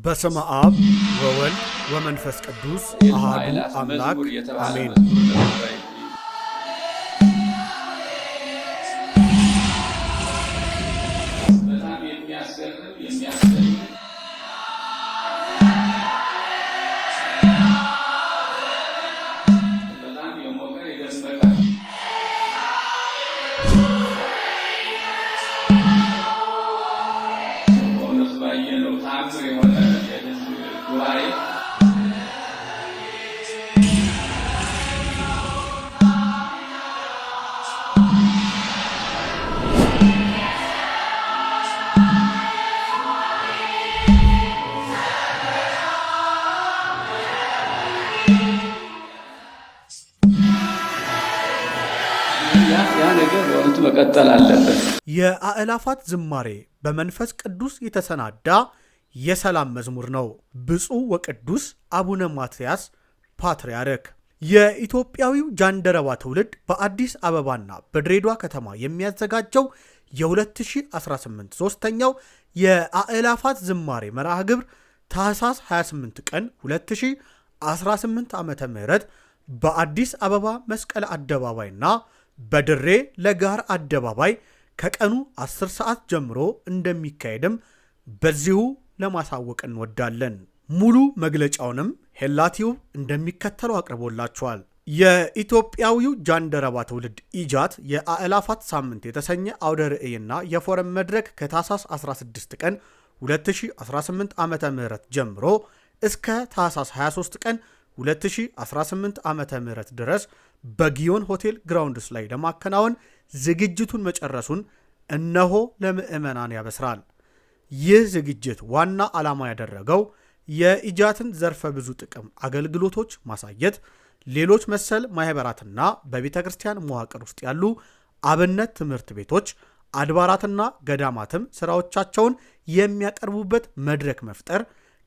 በስመ አብ ወወልድ ወመንፈስ ቅዱስ አሐዱ አምላክ አሜን። ያ ነገር በእውነቱ መቀጠል አለበት። የአእላፋት ዝማሬ በመንፈስ ቅዱስ የተሰናዳ የሰላም መዝሙር ነው። ብፁዕ ወቅዱስ አቡነ ማትያስ ፓትርያርክ የኢትዮጵያዊው ጃንደረባ ትውልድ በአዲስ አበባና በድሬዳዋ ከተማ የሚያዘጋጀው የ2018 ሶስተኛው የአእላፋት ዝማሬ መርሃ ግብር ታኅሳስ 28 ቀን 2018 ዓመተ ምህረት በአዲስ አበባ መስቀል አደባባይና በድሬ ለጋር አደባባይ ከቀኑ 10 ሰዓት ጀምሮ እንደሚካሄድም በዚሁ ለማሳወቅ እንወዳለን። ሙሉ መግለጫውንም ሄላቲዩብ እንደሚከተለው አቅርቦላችኋል። የኢትዮጵያዊው ጃንደረባ ትውልድ ኢጃት የአእላፋት ሳምንት የተሰኘ አውደ ርዕይና የፎረም መድረክ ከታኅሳስ 16 ቀን 2018 ዓመተ ምህረት ጀምሮ እስከ ታኅሳስ 23 ቀን 2018 ዓመተ ምህረት ድረስ በጊዮን ሆቴል ግራውንድስ ላይ ለማከናወን ዝግጅቱን መጨረሱን እነሆ ለምዕመናን ያበስራል። ይህ ዝግጅት ዋና ዓላማ ያደረገው የኢጃትን ዘርፈ ብዙ ጥቅም አገልግሎቶች ማሳየት፣ ሌሎች መሰል ማህበራትና በቤተ ክርስቲያን መዋቅር ውስጥ ያሉ አብነት ትምህርት ቤቶች፣ አድባራትና ገዳማትም ስራዎቻቸውን የሚያቀርቡበት መድረክ መፍጠር፣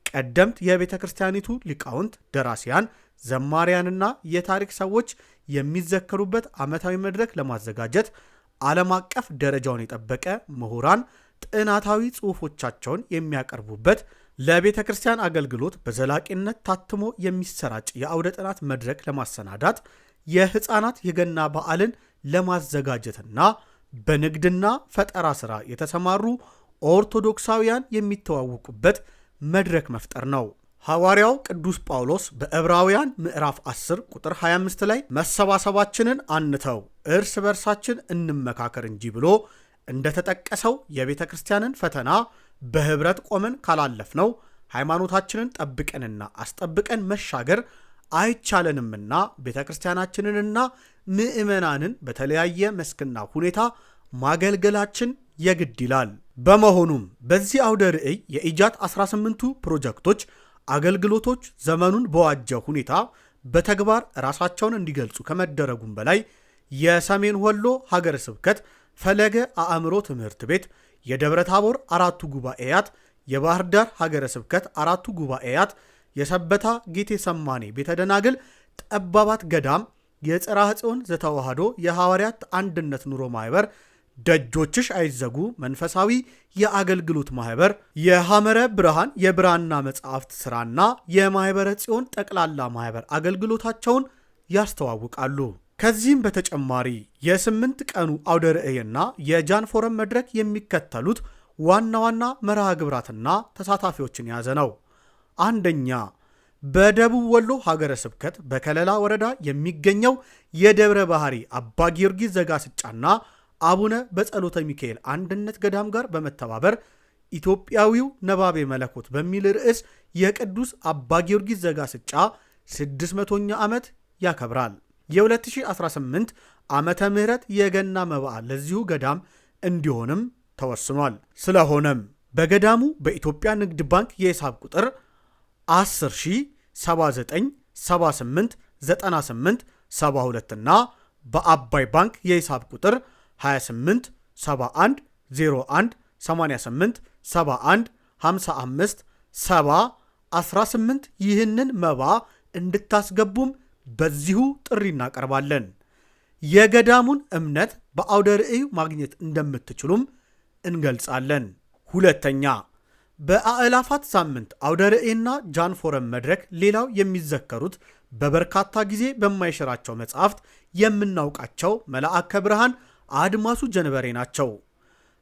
ቀደምት የቤተ ክርስቲያኒቱ ሊቃውንት፣ ደራሲያን፣ ዘማሪያንና የታሪክ ሰዎች የሚዘከሩበት ዓመታዊ መድረክ ለማዘጋጀት፣ ዓለም አቀፍ ደረጃውን የጠበቀ ምሁራን ጥናታዊ ጽሑፎቻቸውን የሚያቀርቡበት፣ ለቤተ ክርስቲያን አገልግሎት በዘላቂነት ታትሞ የሚሰራጭ የአውደ ጥናት መድረክ ለማሰናዳት፣ የሕፃናት የገና በዓልን ለማዘጋጀትና በንግድና ፈጠራ ሥራ የተሰማሩ ኦርቶዶክሳውያን የሚተዋወቁበት መድረክ መፍጠር ነው። ሐዋርያው ቅዱስ ጳውሎስ በዕብራውያን ምዕራፍ 10 ቁጥር 25 ላይ መሰባሰባችንን አንተው እርስ በርሳችን እንመካከር እንጂ ብሎ እንደተጠቀሰው የቤተ ክርስቲያንን ፈተና በህብረት ቆመን ካላለፍነው ሃይማኖታችንን ጠብቀንና አስጠብቀን መሻገር አይቻለንምና ቤተ ክርስቲያናችንንና ምዕመናንን በተለያየ መስክና ሁኔታ ማገልገላችን የግድ ይላል። በመሆኑም በዚህ አውደ ርዕይ የኢጃት 18ቱ ፕሮጀክቶች አገልግሎቶች ዘመኑን በዋጀ ሁኔታ በተግባር ራሳቸውን እንዲገልጹ ከመደረጉም በላይ የሰሜን ወሎ ሀገረ ስብከት ፈለገ አእምሮ ትምህርት ቤት፣ የደብረ ታቦር 4ቱ ጉባኤያት፣ የባህር ዳር ሀገረ ስብከት 4ቱ ጉባኤያት፣ የሰበታ ጌቴ ሰማኔ ቤተ ደናግል ጠባባት ገዳም፣ የጽርሐ ጽዮን ዘተዋሕዶ የሐዋርያት አንድነት ኑሮ ማህበር፣ ደጆችሽ አይዘጉ መንፈሳዊ የአገልግሎት ማህበር፣ የሐመረ ብርሃን የብራና መጽሐፍት ሥራና የማህበረ ጽዮን ጠቅላላ ማህበር አገልግሎታቸውን ያስተዋውቃሉ። ከዚህም በተጨማሪ የ8 ቀኑ አውደ ርዕይና የጃን ፎረም መድረክ የሚከተሉት ዋና ዋና መርሃ ግብራትና ተሳታፊዎችን የያዘ ነው። አንደኛ፣ በደቡብ ወሎ ሀገረ ስብከት በከለላ ወረዳ የሚገኘው የደብረ ባህሪ አባ ጊዮርጊስ ዘጋስጫና አቡነ በጸሎተ ሚካኤል አንድነት ገዳም ጋር በመተባበር ኢትዮጵያዊው ነባቤ መለኮት በሚል ርዕስ የቅዱስ አባ ጊዮርጊስ ዘጋስጫ 600ኛ ዓመት ያከብራል። የ2018 ዓመተ ምህረት የገና መብዓ ለዚሁ ገዳም እንዲሆንም ተወስኗል። ስለሆነም በገዳሙ በኢትዮጵያ ንግድ ባንክ የሂሳብ ቁጥር 10,079,78,98,72 እና በአባይ ባንክ የሂሳብ ቁጥር 28 71 01 88 71 55 70 18 ይህንን መባ እንድታስገቡም በዚሁ ጥሪ እናቀርባለን። የገዳሙን እምነት በአውደ ርዕዩ ማግኘት እንደምትችሉም እንገልጻለን። ሁለተኛ፣ በአእላፋት ሳምንት አውደ ርዕይና ጃን ፎረም መድረክ ሌላው የሚዘከሩት በበርካታ ጊዜ በማይሽራቸው መጽሐፍት የምናውቃቸው መልአከ ብርሃን አድማሱ ጀንበሬ ናቸው።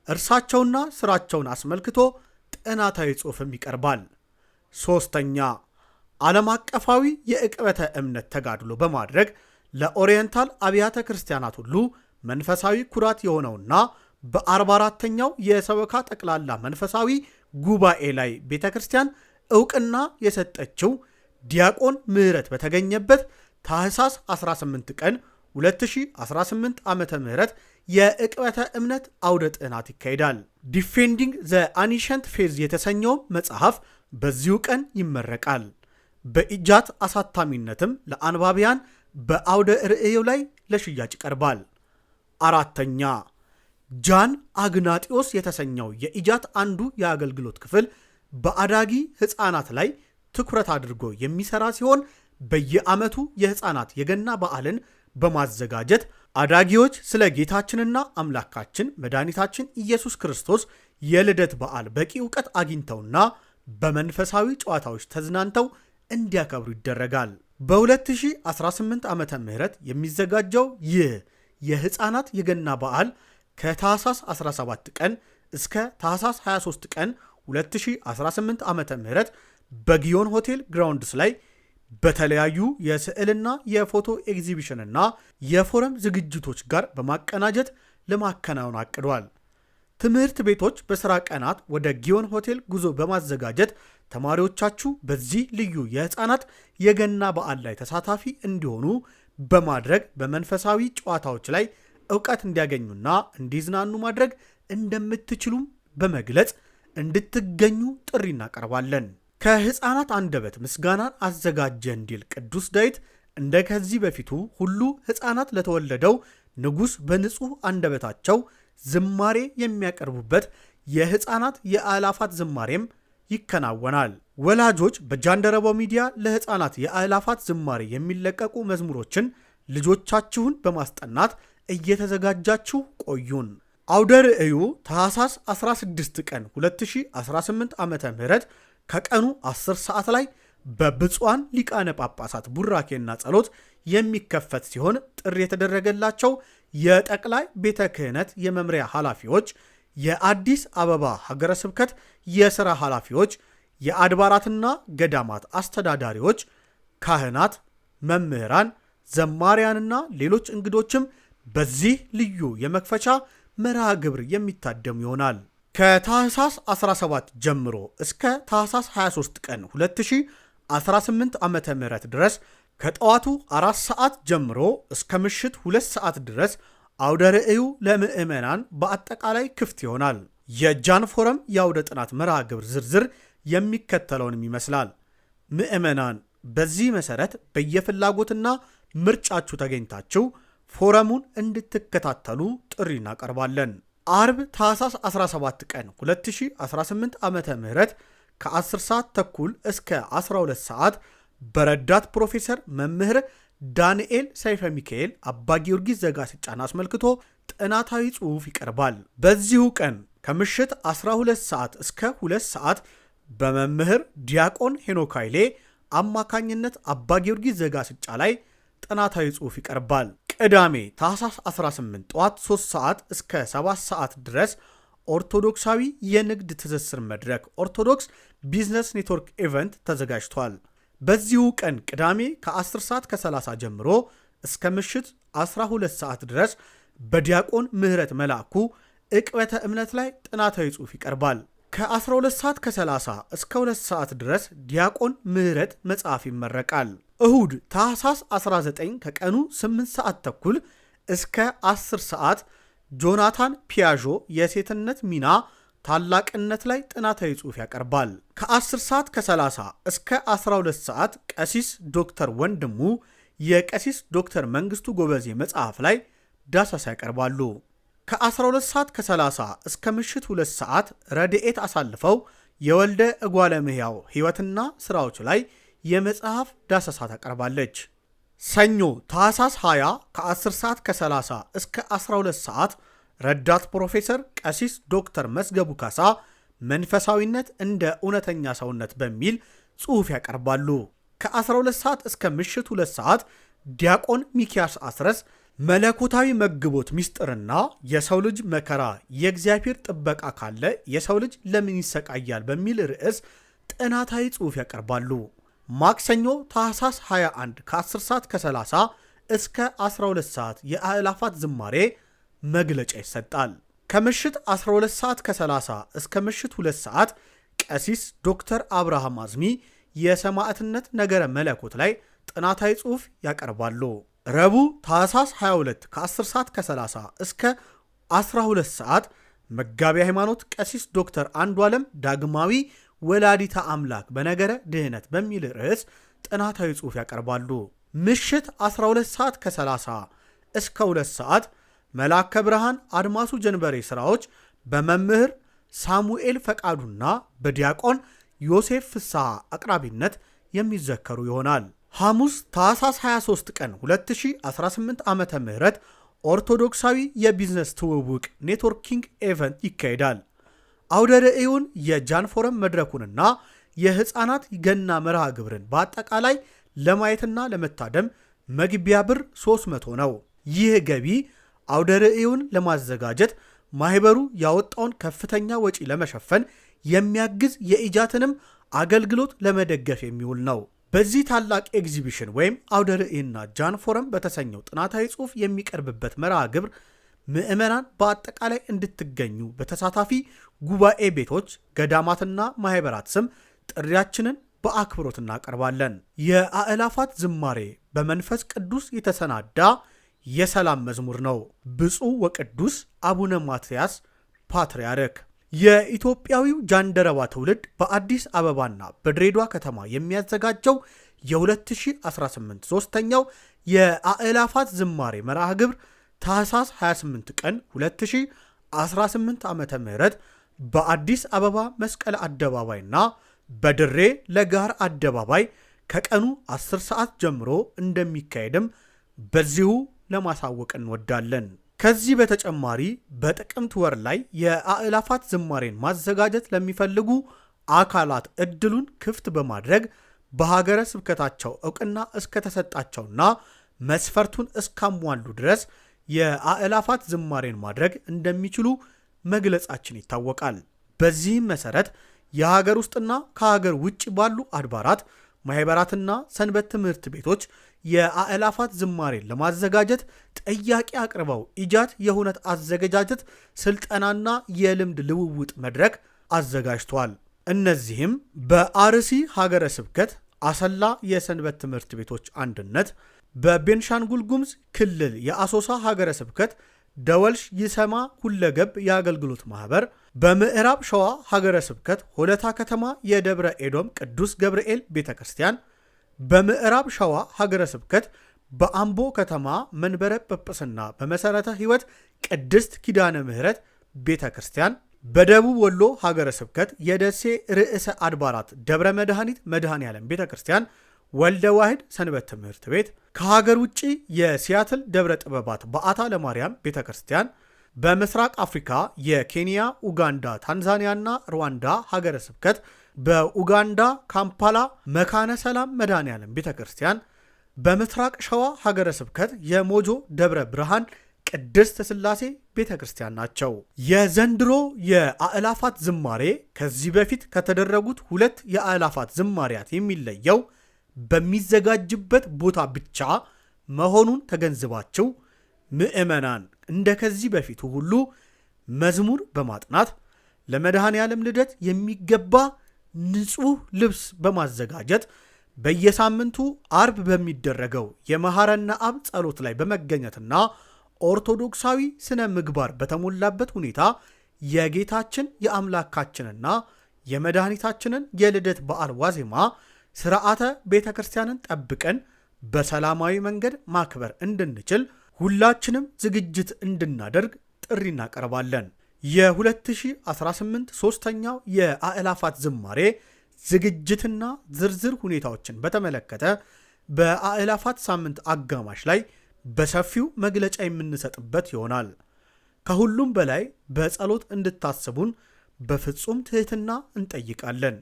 እርሳቸውና ስራቸውን አስመልክቶ ጥናታዊ ጽሑፍም ይቀርባል። ሶስተኛ፣ ዓለም አቀፋዊ የዕቅበተ እምነት ተጋድሎ በማድረግ ለኦሪየንታል አብያተ ክርስቲያናት ሁሉ መንፈሳዊ ኩራት የሆነውና በ44ኛው የሰበካ ጠቅላላ መንፈሳዊ ጉባኤ ላይ ቤተ ክርስቲያን ዕውቅና የሰጠችው ዲያቆን ምህረት በተገኘበት ታኅሳስ 18 ቀን 2018 ዓመተ ምህረት የዕቅበተ እምነት አውደ ጥናት ይካሄዳል። ዲፌንዲንግ ዘ አኒሸንት ፌዝ የተሰኘው መጽሐፍ በዚሁ ቀን ይመረቃል። በኢጃት አሳታሚነትም ለአንባቢያን በአውደ ርዕዩ ላይ ለሽያጭ ይቀርባል። አራተኛ፣ ጃን አግናጢዮስ የተሰኘው የኢጃት አንዱ የአገልግሎት ክፍል በአዳጊ ሕፃናት ላይ ትኩረት አድርጎ የሚሰራ ሲሆን በየዓመቱ የሕፃናት የገና በዓልን በማዘጋጀት አዳጊዎች ስለ ጌታችንና አምላካችን መድኃኒታችን ኢየሱስ ክርስቶስ የልደት በዓል በቂ ዕውቀት አግኝተውና በመንፈሳዊ ጨዋታዎች ተዝናንተው እንዲያከብሩ ይደረጋል። በ2018 ዓመተ ምህረት የሚዘጋጀው ይህ የሕፃናት የገና በዓል ከታኅሳስ 17 ቀን እስከ ታኅሳስ 23 ቀን 2018 ዓመተ ምህረት በጊዮን ሆቴል ግራውንድስ ላይ በተለያዩ የስዕልና የፎቶ ኤግዚቢሽንና የፎረም ዝግጅቶች ጋር በማቀናጀት ለማከናወን አቅዷል። ትምህርት ቤቶች በሥራ ቀናት ወደ ጊዮን ሆቴል ጉዞ በማዘጋጀት ተማሪዎቻችሁ በዚህ ልዩ የሕፃናት የገና በዓል ላይ ተሳታፊ እንዲሆኑ በማድረግ በመንፈሳዊ ጨዋታዎች ላይ ዕውቀት እንዲያገኙና እንዲዝናኑ ማድረግ እንደምትችሉም በመግለጽ እንድትገኙ ጥሪ እናቀርባለን። ከሕፃናት አንደበት ምስጋናን አዘጋጀ እንዲል ቅዱስ ዳዊት እንደ ከዚህ በፊቱ ሁሉ ሕፃናት ለተወለደው ንጉሥ በንጹሕ አንደበታቸው ዝማሬ የሚያቀርቡበት የሕፃናት የአእላፋት ዝማሬም ይከናወናል። ወላጆች በጃንደረባው ሚዲያ ለሕፃናት የአእላፋት ዝማሬ የሚለቀቁ መዝሙሮችን ልጆቻችሁን በማስጠናት እየተዘጋጃችሁ ቆዩን። አውደ ርዕዩ ታኅሳስ 16 ቀን 2018 ዓመተ ምህረት ከቀኑ 10 ሰዓት ላይ በብፁዓን ሊቃነ ጳጳሳት ቡራኬና ጸሎት የሚከፈት ሲሆን ጥሪ የተደረገላቸው የጠቅላይ ቤተ ክህነት የመምሪያ ኃላፊዎች፣ የአዲስ አበባ ሀገረ ስብከት የሥራ ኃላፊዎች፣ የአድባራትና ገዳማት አስተዳዳሪዎች፣ ካህናት፣ መምህራን፣ ዘማሪያንና ሌሎች እንግዶችም በዚህ ልዩ የመክፈቻ መርሃ ግብር የሚታደሙ ይሆናል። ከታኅሳስ 17 ጀምሮ እስከ ታኅሳስ 23 ቀን 2018 ዓመተ ምህረት ድረስ ከጠዋቱ 4 ሰዓት ጀምሮ እስከ ምሽት 2 ሰዓት ድረስ አውደ ርዕዩ ለምዕመናን በአጠቃላይ ክፍት ይሆናል። የጃን ፎረም የአውደ ጥናት መርሃ ግብር ዝርዝር የሚከተለውንም ይመስላል። ምዕመናን በዚህ መሰረት በየፍላጎትና ምርጫችሁ ተገኝታችሁ ፎረሙን እንድትከታተሉ ጥሪ እናቀርባለን። አርብ ታኅሳስ 17 ቀን 2018 ዓመተ ምህረት ከ10 ሰዓት ተኩል እስከ 12 ሰዓት በረዳት ፕሮፌሰር መምህር ዳንኤል ሰይፈ ሚካኤል አባ ጊዮርጊስ ዘጋስጫን አስመልክቶ ጥናታዊ ጽሑፍ ይቀርባል። በዚሁ ቀን ከምሽት 12 ሰዓት እስከ 2 ሰዓት በመምህር ዲያቆን ሄኖክ ኃይሌ አማካኝነት አባ ጊዮርጊስ ዘጋስጫ ላይ ጥናታዊ ጽሑፍ ይቀርባል። ቅዳሜ ታኅሳስ 18 ጠዋት 3 ሰዓት እስከ 7 ሰዓት ድረስ ኦርቶዶክሳዊ የንግድ ትስስር መድረክ ኦርቶዶክስ ቢዝነስ ኔትወርክ ኢቨንት ተዘጋጅቷል። በዚሁ ቀን ቅዳሜ ከ10 ሰዓት ከ30 ጀምሮ እስከ ምሽት 12 ሰዓት ድረስ በዲያቆን ምህረት መላኩ ዕቅበተ እምነት ላይ ጥናታዊ ጽሑፍ ይቀርባል። ከ12 ሰዓት ከ30 እስከ 2 ሰዓት ድረስ ዲያቆን ምህረት መጽሐፍ ይመረቃል። እሁድ ታኅሳስ 19 ከቀኑ 8 ሰዓት ተኩል እስከ 10 ሰዓት ጆናታን ፒያዦ የሴትነት ሚና ታላቅነት ላይ ጥናታዊ ጽሑፍ ያቀርባል። ከ10 ሰዓት ከ30 እስከ 12 ሰዓት ቀሲስ ዶክተር ወንድሙ የቀሲስ ዶክተር መንግስቱ ጎበዜ መጽሐፍ ላይ ዳሰሳ ያቀርባሉ። ከ12 ሰዓት ከ30 እስከ ምሽት 2 ሰዓት ረድኤት አሳልፈው የወልደ እጓለ እመሕያው ሕይወትና ሥራዎች ላይ የመጽሐፍ ዳሰሳ ታቀርባለች። ሰኞ ታኅሳስ 20 ከ10 ሰዓት ከ30 እስከ 12 ሰዓት ረዳት ፕሮፌሰር ቀሲስ ዶክተር መስገቡ ካሳ መንፈሳዊነት እንደ እውነተኛ ሰውነት በሚል ጽሑፍ ያቀርባሉ። ከ12 ሰዓት እስከ ምሽት 2 ሰዓት ዲያቆን ሚኪያስ አስረስ መለኮታዊ መግቦት ምስጢርና የሰው ልጅ መከራ የእግዚአብሔር ጥበቃ ካለ የሰው ልጅ ለምን ይሰቃያል በሚል ርዕስ ጥናታዊ ጽሑፍ ያቀርባሉ። ማክሰኞ ታህሳስ 21 ከ10 ሰዓት ከ30 እስከ 12 ሰዓት የአእላፋት ዝማሬ መግለጫ ይሰጣል። ከምሽት 12 ሰዓት ከ30 እስከ ምሽት 2 ሰዓት ቀሲስ ዶክተር አብርሃም አዝሚ የሰማዕትነት ነገረ መለኮት ላይ ጥናታዊ ጽሑፍ ያቀርባሉ። ረቡዕ ታህሳስ 22 ከ10 ሰዓት ከ30 እስከ 12 ሰዓት መጋቢ ሃይማኖት ቀሲስ ዶክተር አንዱዓለም ዳግማዊ ወላዲተ አምላክ በነገረ ድህነት በሚል ርዕስ ጥናታዊ ጽሑፍ ያቀርባሉ። ምሽት 12 ሰዓት ከ30 እስከ 2 ሰዓት መልአከ ብርሃን አድማሱ ጀንበሬ ስራዎች በመምህር ሳሙኤል ፈቃዱና በዲያቆን ዮሴፍ ፍስሐ አቅራቢነት የሚዘከሩ ይሆናል። ሐሙስ ታህሳስ 23 ቀን 2018 ዓመተ ምህረት ኦርቶዶክሳዊ የቢዝነስ ትውውቅ ኔትወርኪንግ ኢቨንት ይካሄዳል። አውደ ርዕዩን የጃንፎረም መድረኩንና የህፃናት ገና መርሃ ግብርን በአጠቃላይ ለማየትና ለመታደም መግቢያ ብር 300 ነው። ይህ ገቢ አውደ ርዕዩን ለማዘጋጀት ማህበሩ ያወጣውን ከፍተኛ ወጪ ለመሸፈን የሚያግዝ የኢጃትንም አገልግሎት ለመደገፍ የሚውል ነው። በዚህ ታላቅ ኤግዚቢሽን ወይም አውደ ርዕይና ጃንፎረም በተሰኘው ጥናታዊ ጽሑፍ የሚቀርብበት መርሃ ግብር ምዕመናን በአጠቃላይ እንድትገኙ በተሳታፊ ጉባኤ ቤቶች፣ ገዳማትና ማህበራት ስም ጥሪያችንን በአክብሮት እናቀርባለን። የአእላፋት ዝማሬ በመንፈስ ቅዱስ የተሰናዳ የሰላም መዝሙር ነው። ብፁዕ ወቅዱስ አቡነ ማትያስ ፓትርያርክ። የኢትዮጵያዊው ጃንደረባ ትውልድ በአዲስ አበባና በድሬዳዋ ከተማ የሚያዘጋጀው የ2018 ሶስተኛው የአእላፋት ዝማሬ መርሃ ግብር ታህሳስ 28 ቀን 2018 ዓመተ ምህረት በአዲስ አበባ መስቀል አደባባይና በድሬ ለጋር አደባባይ ከቀኑ 10 ሰዓት ጀምሮ እንደሚካሄድም በዚሁ ለማሳወቅ እንወዳለን። ከዚህ በተጨማሪ በጥቅምት ወር ላይ የአእላፋት ዝማሬን ማዘጋጀት ለሚፈልጉ አካላት እድሉን ክፍት በማድረግ በሀገረ ስብከታቸው ዕውቅና እስከተሰጣቸውና መስፈርቱን እስካሟሉ ድረስ የአእላፋት ዝማሬን ማድረግ እንደሚችሉ መግለጻችን ይታወቃል። በዚህም መሰረት የሀገር ውስጥና ከሀገር ውጭ ባሉ አድባራት፣ ማህበራትና ሰንበት ትምህርት ቤቶች የአእላፋት ዝማሬን ለማዘጋጀት ጥያቄ አቅርበው ኢጃት የሁነት አዘገጃጀት ስልጠናና የልምድ ልውውጥ መድረክ አዘጋጅቷል። እነዚህም በአርሲ ሀገረ ስብከት አሰላ የሰንበት ትምህርት ቤቶች አንድነት፣ በቤንሻንጉል ጉሙዝ ክልል የአሶሳ ሀገረ ስብከት ደወልሽ ይሰማ ሁለገብ የአገልግሎት ማህበር፣ በምዕራብ ሸዋ ሀገረ ስብከት ሆለታ ከተማ የደብረ ኤዶም ቅዱስ ገብርኤል ቤተክርስቲያን፣ በምዕራብ ሸዋ ሀገረ ስብከት በአምቦ ከተማ መንበረ ጵጵስና በመሰረተ ሕይወት ቅድስት ኪዳነ ምህረት ቤተክርስቲያን፣ በደቡብ ወሎ ሀገረ ስብከት የደሴ ርዕሰ አድባራት ደብረ መድኃኒት መድኃኔ ዓለም ቤተክርስቲያን ወልደ ዋህድ ሰንበት ትምህርት ቤት፣ ከሀገር ውጭ የሲያትል ደብረ ጥበባት በዓታ ለማርያም ቤተክርስቲያን፣ በምስራቅ አፍሪካ የኬንያ፣ ኡጋንዳ፣ ታንዛኒያና ሩዋንዳ ሀገረ ስብከት በኡጋንዳ ካምፓላ መካነ ሰላም መድኃኔ ዓለም ቤተክርስቲያን፣ በምስራቅ ሸዋ ሀገረ ስብከት የሞጆ ደብረ ብርሃን ቅድስት ሥላሴ ቤተክርስቲያን ናቸው። የዘንድሮ የአእላፋት ዝማሬ ከዚህ በፊት ከተደረጉት ሁለት የአእላፋት ዝማሬያት የሚለየው በሚዘጋጅበት ቦታ ብቻ መሆኑን ተገንዝባችሁ ምዕመናን እንደ ከዚህ በፊቱ ሁሉ መዝሙር በማጥናት ለመድኃኔ ዓለም ልደት የሚገባ ንጹህ ልብስ በማዘጋጀት በየሳምንቱ አርብ በሚደረገው የመሐረነ አብ ጸሎት ላይ በመገኘትና ኦርቶዶክሳዊ ስነ ምግባር በተሞላበት ሁኔታ የጌታችን የአምላካችንና የመድኃኒታችንን የልደት በዓል ዋዜማ ስርዓተ ቤተ ክርስቲያንን ጠብቀን በሰላማዊ መንገድ ማክበር እንድንችል ሁላችንም ዝግጅት እንድናደርግ ጥሪ እናቀርባለን። የ2018 ሶስተኛው የአእላፋት ዝማሬ ዝግጅትና ዝርዝር ሁኔታዎችን በተመለከተ በአእላፋት ሳምንት አጋማሽ ላይ በሰፊው መግለጫ የምንሰጥበት ይሆናል። ከሁሉም በላይ በጸሎት እንድታስቡን በፍጹም ትሕትና እንጠይቃለን።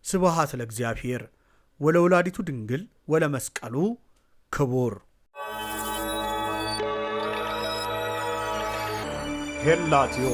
ስብሐት ለእግዚአብሔር ወለወላዲቱ ድንግል ወለመስቀሉ ክቡር። ሄላትዮ